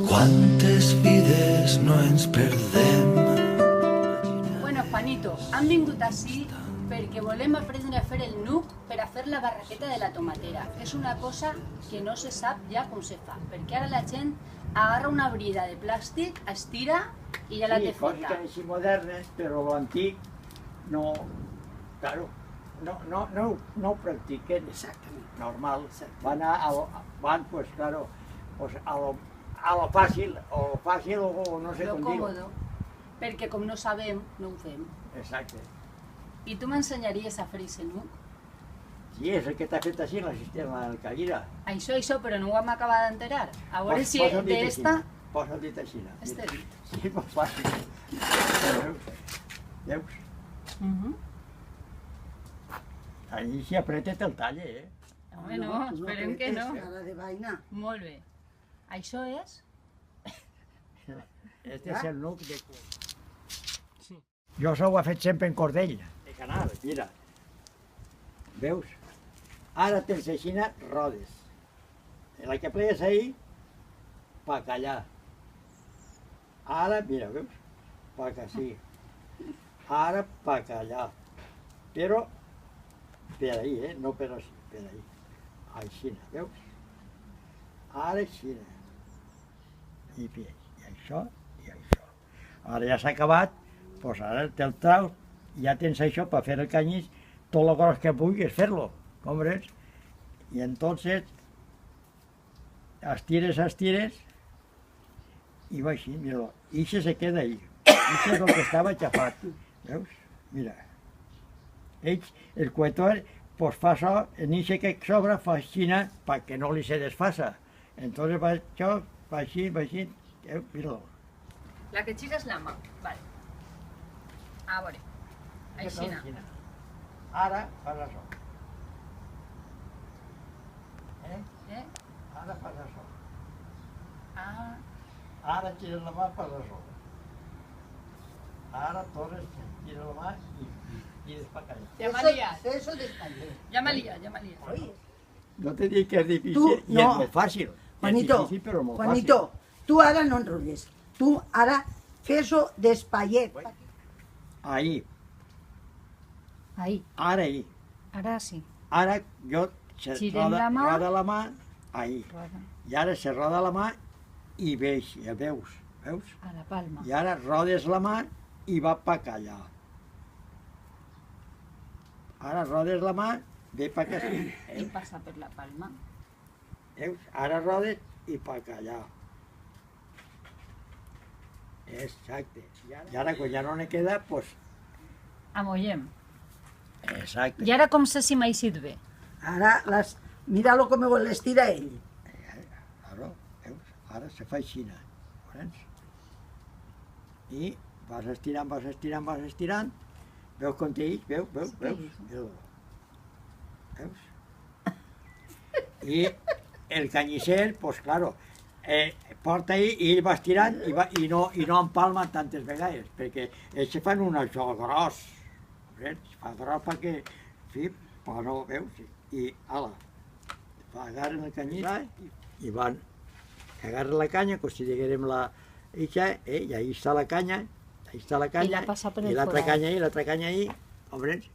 Quantes vides no ens perdem. Bueno, Juanito, han vingut ací perquè volem aprendre a fer el nuc per a fer la barraqueta de la tomatera. És una cosa que no se sap ja com se fa, perquè ara la gent agarra una brida de plàstic, estira i ja la té Sí, coses feta. que així modernes, però l'antic no, claro, no ho practiquen. Exactament. Normal. Van, pues claro, pues a lo fàcil, o no sé Lo com dir-ho. còmodo, perquè com no sabem, no ho fem. Exacte. I tu m'ensenyaries a fer aquest nuc? Sí, és el que t'ha fet així el sistema del Caguira. Això, però no ho hem acabat d'enterar. A veure si d'esta... Posa't dit així. Este dit. Sí, molt fàcil. Veus? Allí si apreta't el talle, eh? Home, no, esperem que no. Cara de vaina. Molt bé. Això és? Este és el nuc de... Jo això ho he fet sempre en cordell. De canal, mira. Veus? Ara tens aixina rodes. En la que plegues ahí, pa callar. Ara, mira, veus? Pa que sí. Ara pa callar. Però per ahí, no per així, per ahí. Aixina, veus? Ara aixina. I això i això. Ara ja s'ha acabat, doncs ara te'l traus, ja tens això per fer el canyís, tot el gros que puguis fer-lo, compres? I entonces estires, i va així, mira-lo. I això se queda ahí. Això és el que estava xafat, veus? Mira. Ells, el cuetor, pues fa això, en això que sobra, fa aixina perquè no li se desfasa. Entonces va això, va així, mira-lo. La que xica és la mà. Vale. A veure. Aixina. Ara fas això. Ara fas això. Ara tires la mà, fas això. Ara tornes, tires la mà i tires per callar. Ja m'ha liat. Eso despañé. Ja m'ha liat. Oye, No te dic que és difícil, i és molt fàcil. Juanito, és difícil, però molt Juanito, tu ara no enrotlles. Tu ara fes-ho despallet. Ahí, Ahí. ara ahí. Ara sí. Ara jo se Girem la mà. roda la mà, ahí. I ara se roda la mà i veix, ja veus? A la palma. I ara rodes la mà i va pa callar. Ara rodes la mà, ve pa que sí. I passa per la palma. Veus? Ara rodes i pa callar. Exacte. I ara quan ja no ne queda, doncs... Amollem. Exacte. I ara com sé si m'ha eixit bé? Ara, mira-lo com l'estira ell. Claro, veus? Ara se fa aixina. Veus? I vas estirant. Veus com t'hi veus? Veus? I el canyisser, doncs, claro, porta ahí i ell va estirant i no empalma tantes vegades, perquè ells se fan un això gros, es fa gros perquè, sí, però no, veus? I, ala, agarren el canyís i van, agarren la canya, com si diguérem la ixa, i ahí està la canya, I la passa per el i l'altra forat. canya ahí, comprens?